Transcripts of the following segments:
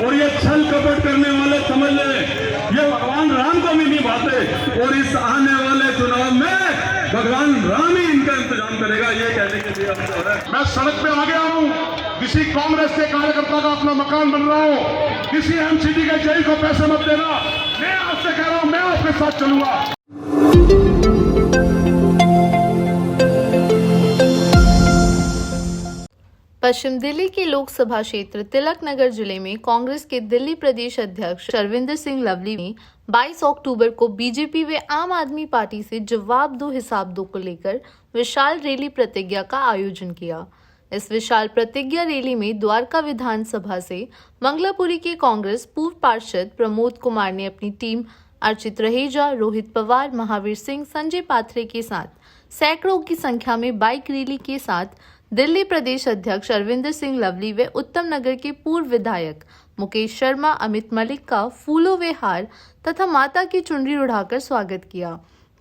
और ये छल कपट करने वाले समझ लें ये भगवान राम को भी नहीं भाते, और इस आने वाले चुनाव में भगवान राम ही इनका इंतजाम करेगा, ये कहने के लिए हम जो है मैं सड़क पे आ गया हूँ। किसी कांग्रेस के कार्यकर्ता का अपना मकान बन रहा हूँ, किसी एमसीडी के जेल को पैसे मत देना। मैं आपसे कह रहा हूँ, मैं आपके साथ चलूंगा। पश्चिम दिल्ली के लोकसभा क्षेत्र तिलक नगर जिले में कांग्रेस के दिल्ली प्रदेश अध्यक्ष अरविंदर सिंह लवली ने 22 अक्टूबर को बीजेपी व आम आदमी पार्टी से जवाब दो हिसाब दो को लेकर विशाल रैली प्रतिज्ञा का आयोजन किया। इस विशाल प्रतिज्ञा रैली में द्वारका विधानसभा से मंगलापुरी के कांग्रेस पूर्व पार्षद प्रमोद कुमार ने अपनी टीम अर्चित रहेजा, रोहित पवार, महावीर सिंह, संजय पात्रे के साथ सैकड़ों की संख्या में बाइक रैली के साथ दिल्ली प्रदेश अध्यक्ष अरविंदर सिंह लवली व उत्तम नगर के पूर्व विधायक मुकेश शर्मा, अमित मलिक का फूलों व हार तथा माता की चुनरी उड़ाकर स्वागत किया।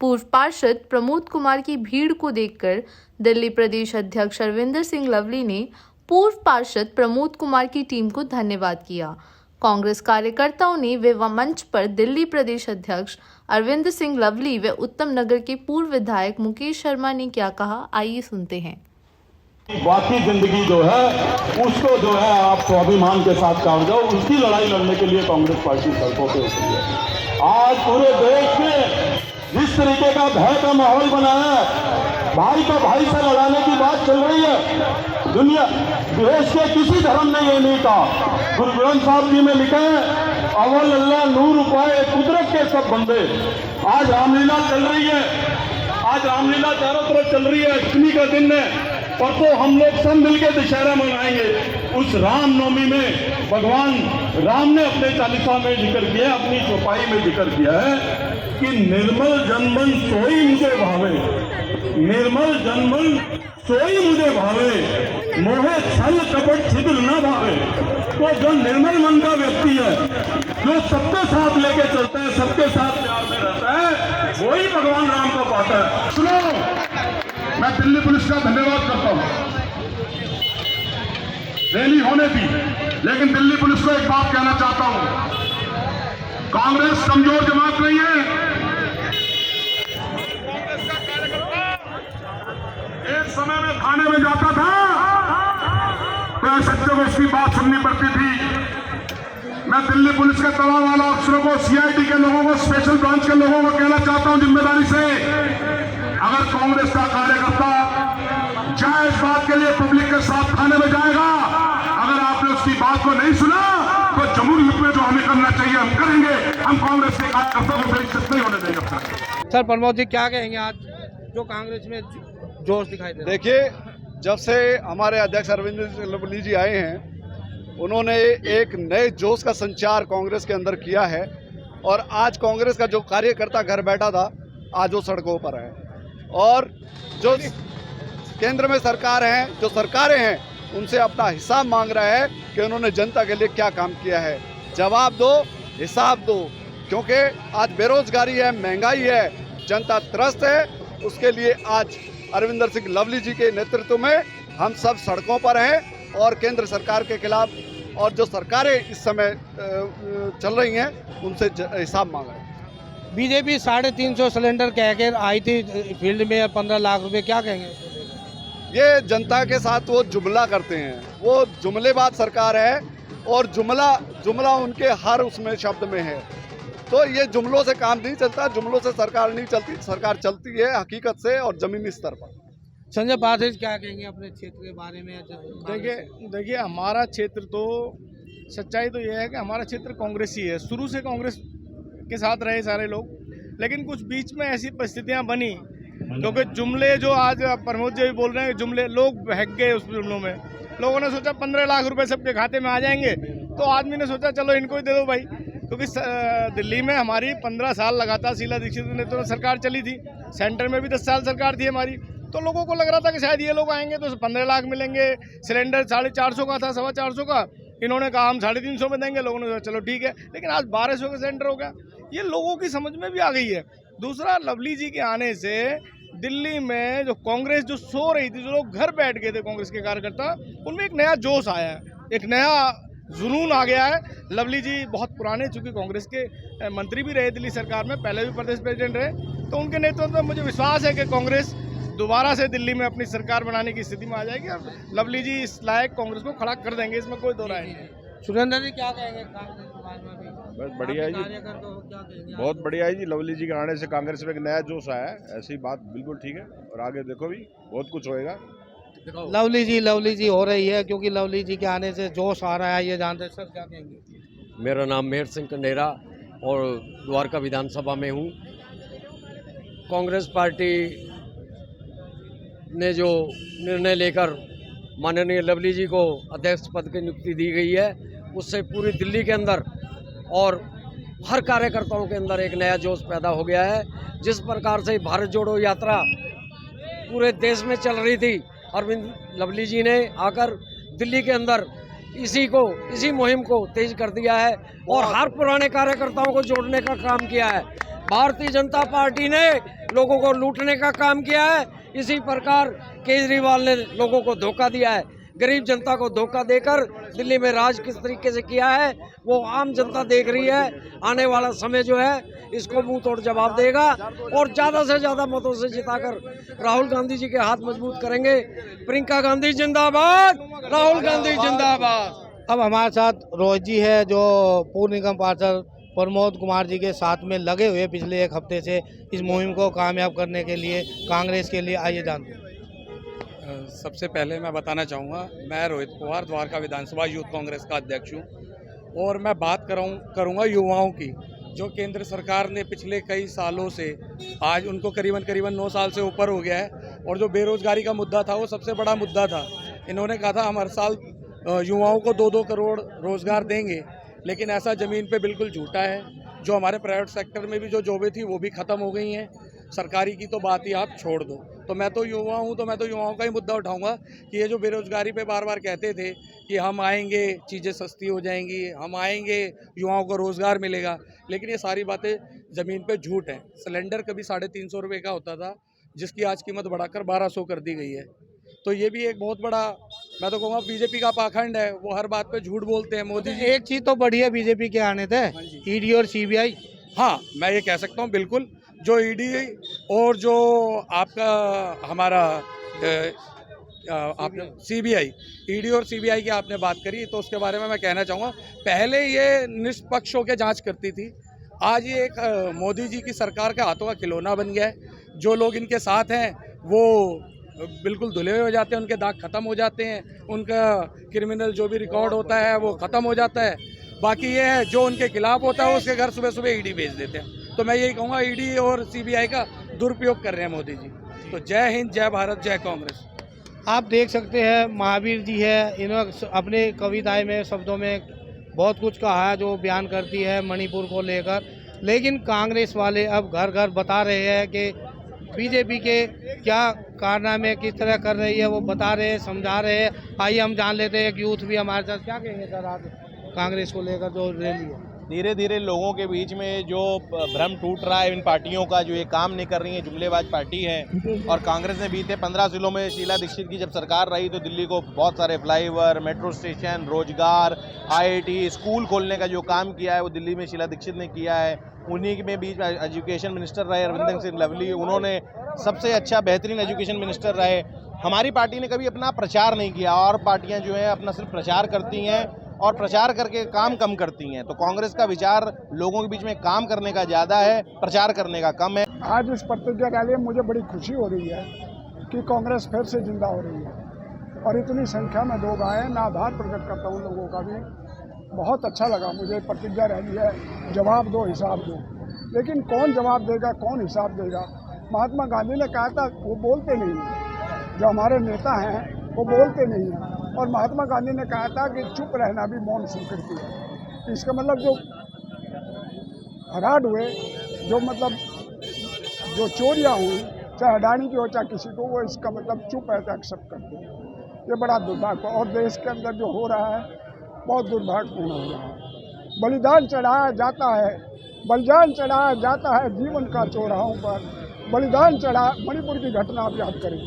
पूर्व पार्षद प्रमोद कुमार की भीड़ को देखकर दिल्ली प्रदेश अध्यक्ष अरविंदर सिंह लवली ने पूर्व पार्षद प्रमोद कुमार की टीम को धन्यवाद किया। कांग्रेस कार्यकर्ताओं ने व मंच पर दिल्ली प्रदेश अध्यक्ष अरविंदर सिंह लवली व उत्तम नगर के पूर्व विधायक मुकेश शर्मा ने क्या कहा, आइए सुनते हैं। बाकी जिंदगी जो है उसको जो है आप स्वाभिमान के साथ काट जाओ, उसकी लड़ाई लड़ने के लिए कांग्रेस पार्टी सड़कों पे उतरी है। आज पूरे देश में जिस तरीके का भय का माहौल बना है, भाई को भाई से लड़ाने की बात चल रही है। दुनिया देश के किसी धर्म ने ये नहीं कहा। गुरु ग्रंथ साहब जी में लिखे हैं, अव्वल अल्लाह नूर उपाय कुदरत के सब बंदे। आज रामलीला चल रही है, आज रामलीला चारों तरफ चल रही है, अष्टमी का दिन है, और तो हम लोग सब मिलकर दशहरा मनाएंगे। उस रामनवमी में भगवान राम ने अपने चालीसा में जिक्र किया, अपनी चौपाई में जिक्र किया है कि निर्मल जनमन सोई मुझे भावे, निर्मल जनमन सोई मुझे भावे, मोहे छल कपट छिद्र न भावे। तो जो निर्मल मन का व्यक्ति है, जो सबके साथ लेके चलता है, सबके साथ प्यार में रहता है, वही भगवान राम को पाता है। सुनो, मैं दिल्ली पुलिस का धन्यवाद करता हूं, रैली होने दी, लेकिन दिल्ली पुलिस को एक बात कहना चाहता हूं, कांग्रेस कमजोर जमात नहीं है। कांग्रेस का कार्यकर्ता एक समय में थाने में जाता था तो सच्चे को उसकी बात सुननी पड़ती थी। मैं दिल्ली पुलिस के तमाम वाला अफसरों को, सीआईडी के लोगों को, स्पेशल ब्रांच के लोगों को कहना चाहता हूं जिम्मेदारी से, अगर कांग्रेस का कार्यकर्ता जायज बात के लिए पब्लिक के साथ थाने में जाएगा, अगर आपने उसकी बात को नहीं सुना तो जमहूरियत में जो हमें करना चाहिए हम करेंगे। हम कांग्रेस के कार्यकर्ता को बेइज्जत नहीं होने देंगे। सर प्रमोद जी क्या कहेंगे आज जो कांग्रेस में जोश दिखाई दे रहा है? देखिए, जब से हमारे अध्यक्ष अरविंद सिंह लवली जी आए हैं, उन्होंने एक नए जोश का संचार कांग्रेस के अंदर किया है, और आज कांग्रेस का जो कार्यकर्ता घर बैठा था आज वो सड़कों पर है, और जो केंद्र में सरकार है, जो सरकारें हैं, उनसे अपना हिसाब मांग रहा है कि उन्होंने जनता के लिए क्या काम किया है। जवाब दो, हिसाब दो, क्योंकि आज बेरोजगारी है, महंगाई है, जनता त्रस्त है। उसके लिए आज अरविंदर सिंह लवली जी के नेतृत्व में हम सब सड़कों पर हैं और केंद्र सरकार के खिलाफ, और जो सरकारें इस समय चल रही हैं उनसे हिसाब मांग रहे हैं। बीजेपी 350 सिलेंडर कह के आई थी फील्ड में 15 लाख रुपए, क्या कहेंगे? ये जनता के साथ वो जुमला करते हैं, वो जुमलेबाज सरकार है, और जुमला उनके हर उसमें शब्द में है। तो ये जुमलों से काम नहीं चलता, जुमलों से सरकार नहीं चलती, सरकार चलती है हकीकत से और जमीनी स्तर पर। संजय पात्रे क्या कहेंगे अपने क्षेत्र के बारे में? देखिए हमारा क्षेत्र तो, सच्चाई तो यह है कि हमारा क्षेत्र कांग्रेसी है, शुरू से कांग्रेस के साथ रहे सारे लोग, लेकिन कुछ बीच में ऐसी परिस्थितियां बनी, क्योंकि जुमले जो आज प्रमोद जी भी बोल रहे हैं, जुमले लोग बहक गए उस जुमलों में। लोगों ने सोचा 15 लाख रुपए सबके खाते में आ जाएंगे, तो आदमी ने सोचा चलो इनको ही दे दो भाई, क्योंकि दिल्ली में हमारी 15 साल लगातार शीला दीक्षित के नेतृत्व में सरकार चली थी, सेंटर में भी 10 साल सरकार थी हमारी, तो लोगों को लग रहा था कि शायद ये लोग आएंगे तो 15 लाख मिलेंगे। सिलेंडर 450 का था, 425 का, इन्होंने कहा हम 350 में देंगे, लोगों ने कहा चलो ठीक है, लेकिन आज 1200 का सिलेंडर हो गया। ये लोगों की समझ में भी आ गई है। दूसरा, लवली जी के आने से दिल्ली में जो कांग्रेस जो सो रही थी, जो लोग घर बैठ गए थे कांग्रेस के कार्यकर्ता, उनमें एक नया जोश आया है, एक नया जुनून आ गया है। लवली जी बहुत पुराने, चूंकि कांग्रेस के मंत्री भी रहे दिल्ली सरकार में, पहले भी प्रदेश प्रेसिडेंट रहे, तो उनके नेतृत्व में मुझे विश्वास है कि कांग्रेस दोबारा से दिल्ली में अपनी सरकार बनाने की स्थिति में आ जाएगी और लवली जी इस लायक कांग्रेस को खड़ा कर देंगे, इसमें कोई दो राय नहीं है। सुरेंद्र जी क्या कहेंगे कांग्रेस के बारे में? बस बढ़िया है जी, कार्यकर्ता हो, क्या कहेंगे? बहुत बढ़िया है जी। लवली जी के आने से कांग्रेस में एक नया जोश आया है, ऐसी बात बिल्कुल ठीक है। और आगे देखो भी बहुत कुछ होएगा। लवली जी हो रही है, क्योंकि लवली जी के आने से जोश आ रहा है, ये जानते हैं। सर क्या कहेंगे? मेरा नाम मेहर सिंह कंडेरा और द्वारका विधानसभा में हूँ। कांग्रेस पार्टी ने जो निर्णय लेकर माननीय लवली जी को अध्यक्ष पद की नियुक्ति दी गई है, उससे पूरी दिल्ली के अंदर और हर कार्यकर्ताओं के अंदर एक नया जोश पैदा हो गया है। जिस प्रकार से भारत जोड़ो यात्रा पूरे देश में चल रही थी, अरविंद लवली जी ने आकर दिल्ली के अंदर इसी मुहिम को तेज कर दिया है और हर पुराने कार्यकर्ताओं को जोड़ने का काम किया है। भारतीय जनता पार्टी ने लोगों को लूटने का काम किया है, इसी प्रकार केजरीवाल ने लोगों को धोखा दिया है। गरीब जनता को धोखा देकर दिल्ली में राज किस तरीके से किया है वो आम जनता देख रही है। आने वाला समय जो है इसको मुंह तोड़ जवाब देगा और ज़्यादा से ज़्यादा मतों से जिताकर राहुल गांधी जी के हाथ मजबूत करेंगे। प्रियंका गांधी जिंदाबाद, राहुल गांधी जिंदाबाद। अब हमारे साथ रोहित जी है, जो पूर्व निगम पार्षद प्रमोद कुमार जी के साथ में लगे हुए पिछले एक हफ्ते से इस मुहिम को कामयाब करने के लिए, कांग्रेस के लिए। आइए जानते हैं। सबसे पहले मैं बताना चाहूँगा, मैं रोहित पवार द्वारका विधानसभा यूथ कांग्रेस का अध्यक्ष हूँ और मैं बात करूँगा युवाओं की, जो केंद्र सरकार ने पिछले कई सालों से, आज उनको करीबन 9 साल से ऊपर हो गया है, और जो बेरोजगारी का मुद्दा था वो सबसे बड़ा मुद्दा था। इन्होंने कहा था हम हर साल युवाओं को 2-2 करोड़ रोजगार देंगे, लेकिन ऐसा ज़मीन पे बिल्कुल झूठा है। जो हमारे प्राइवेट सेक्टर में भी जो जॉबें थी वो भी ख़त्म हो गई हैं, सरकारी की तो बात ही आप छोड़ दो। तो मैं तो युवा हूँ, तो मैं तो युवाओं का ही मुद्दा उठाऊंगा कि ये जो बेरोजगारी पे बार बार कहते थे कि हम आएंगे चीज़ें सस्ती हो जाएंगी, हम आएंगे युवाओं को रोज़गार मिलेगा, लेकिन ये सारी बातें ज़मीन पे झूठ हैं। सिलेंडर कभी 350 रुपये का होता था, जिसकी आज कीमत बढ़ाकर 1200 कर दी गई है। तो ये भी एक बहुत बड़ा, मैं तो कहूँगा बीजेपी का पाखंड है, वो हर बात पे झूठ बोलते हैं। मोदी जी, एक चीज़ तो बढ़िया बीजेपी के आने थे, ईडी और सीबीआई। हाँ, मैं ये कह सकता हूँ बिल्कुल, जो ईडी और जो आपका हमारा आपने सीबीआई, ईडी और सीबीआई की आपने बात करी, तो उसके बारे में मैं कहना चाहूँगा, पहले ये निष्पक्ष होकर जांच करती थी, आज ये एक मोदी जी की सरकार के हाथों का खिलौना बन गया है। जो लोग इनके साथ हैं वो बिल्कुल धुले हुए हो जाते हैं, उनके दाग खत्म हो जाते हैं, उनका क्रिमिनल जो भी रिकॉर्ड होता है वो ख़त्म हो जाता है। बाकी ये है जो उनके खिलाफ होता है उसके घर सुबह सुबह ईडी भेज देते हैं। तो मैं यही कहूँगा, ईडी और सीबीआई का दुरुपयोग कर रहे हैं मोदी जी। तो जय हिंद, जय भारत, जय कांग्रेस। आप देख सकते हैं महावीर जी है, इन्होंने अपने कविताएं में, शब्दों में बहुत कुछ कहा है जो बयान करती है मणिपुर को लेकर, लेकिन कांग्रेस वाले अब घर घर बता रहे हैं कि बीजेपी के क्या कारनामे किस तरह कर रही है, वो बता रहे हैं, समझा रहे हैं। आइए हम जान लेते हैं, एक यूथ भी हमारे साथ। क्या कहेंगे सर आप कांग्रेस को लेकर जो रैली है? धीरे धीरे लोगों के बीच में जो भ्रम टूट रहा है इन पार्टियों का, जो ये काम नहीं कर रही है, जुमलेबाज पार्टी है। और कांग्रेस ने बीते 15 जिलों में शीला दीक्षित की जब सरकार रही तो दिल्ली को बहुत सारे फ्लाईओवर, मेट्रो स्टेशन, रोजगार, IIT, स्कूल खोलने का जो काम किया है वो दिल्ली में शीला दीक्षित ने किया है। उन्हीं के में बीच में एजुकेशन मिनिस्टर रहे अरविंद सिंह लवली, उन्होंने सबसे अच्छा बेहतरीन एजुकेशन मिनिस्टर रहे। हमारी पार्टी ने कभी अपना प्रचार नहीं किया, और पार्टियां जो है अपना सिर्फ प्रचार करती हैं और प्रचार करके काम कम करती हैं। तो कांग्रेस का विचार लोगों के बीच में काम करने का ज़्यादा है, प्रचार करने का कम है। आज इस प्रतिज्ञा रैली में मुझे बड़ी खुशी हो रही है कि कांग्रेस फिर से जिंदा हो रही है और इतनी संख्या में लोग आए। मैं आभार प्रकट करता हूँ लोगों का भी, बहुत अच्छा लगा मुझे। प्रतिज्ञा रैली है, जवाब दो, हिसाब दो, लेकिन कौन जवाब देगा, कौन हिसाब देगा? महात्मा गांधी ने कहा था वो बोलते नहीं हैं, जो हमारे नेता हैं वो बोलते नहीं हैं। और महात्मा गांधी ने कहा था कि चुप रहना भी मौन स्वीकृति है। इसका मतलब जो हराड हुए, जो मतलब जो चोरियां हुई, चाहे अडानी की हो चाहे किसी को, वो इसका मतलब चुप है तो एक्सेप्ट करते हैं। ये बड़ा दुर्भाग्य, और देश के अंदर जो हो रहा है बहुत दुर्भाग्यपूर्ण हो रहा है। बलिदान चढ़ाया जाता है, बलिदान चढ़ाया जाता है जीवन का चौराहों पर। बलिदान चढ़ा, मणिपुर की घटना आप याद करें,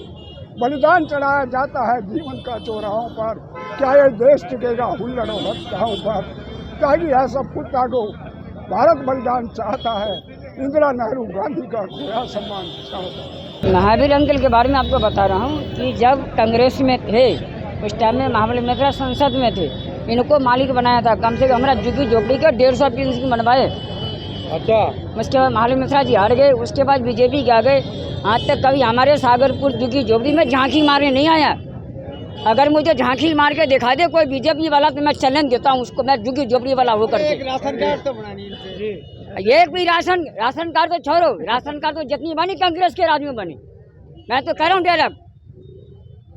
बलिदान चढ़ाया जाता है जीवन का चौराहों पर, क्या ये देश टिकेगा हुल्लड़ों हत्याओं पर? ताकि ऐसा पुत्ता को भारत बलिदान चाहता है, इंदिरा नेहरू गांधी का खोया सम्मान चाहता है। महावीर अंकल के बारे में आपको बता रहा हूँ कि जब कांग्रेस में थे उस टाइम में महाबली मित्रा संसद में थे, इनको मालिक बनाया था। कम से कम हमारा झुग्गी झोपड़ी के 150 पेंशन बनवाए। अच्छा, उसके बाद महाबली मित्रा जी हार गए, उसके बाद बीजेपी के आ गए। आज तक कभी हमारे सागरपुर झुग्गी झोपड़ी में झांकी मारने नहीं आया। अगर मुझे झांकी मार के दिखा दे कोई बीजेपी वाला तो मैं चैलेंज देता हूँ उसको, मैं झुग्गी झोपड़ी वाला हो करके। राशन कार्ड तो बनानी है। एक भी राशन कार्ड तो छोड़ो, राशन कार्ड तो जितनी बनी कांग्रेस के राज में बनी। मैं तो कह रहा हूँ डायरेक्ट,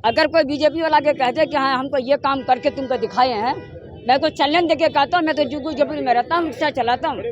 अगर कोई बीजेपी वाला के कहते कि हाँ हमको ये काम करके तुमको दिखाए हैं, मैं तो चैलेंज देके कहता हूँ। मैं तो जुगू झोपड़ी में रहता हूँ, रिक्शा चलाता हूँ।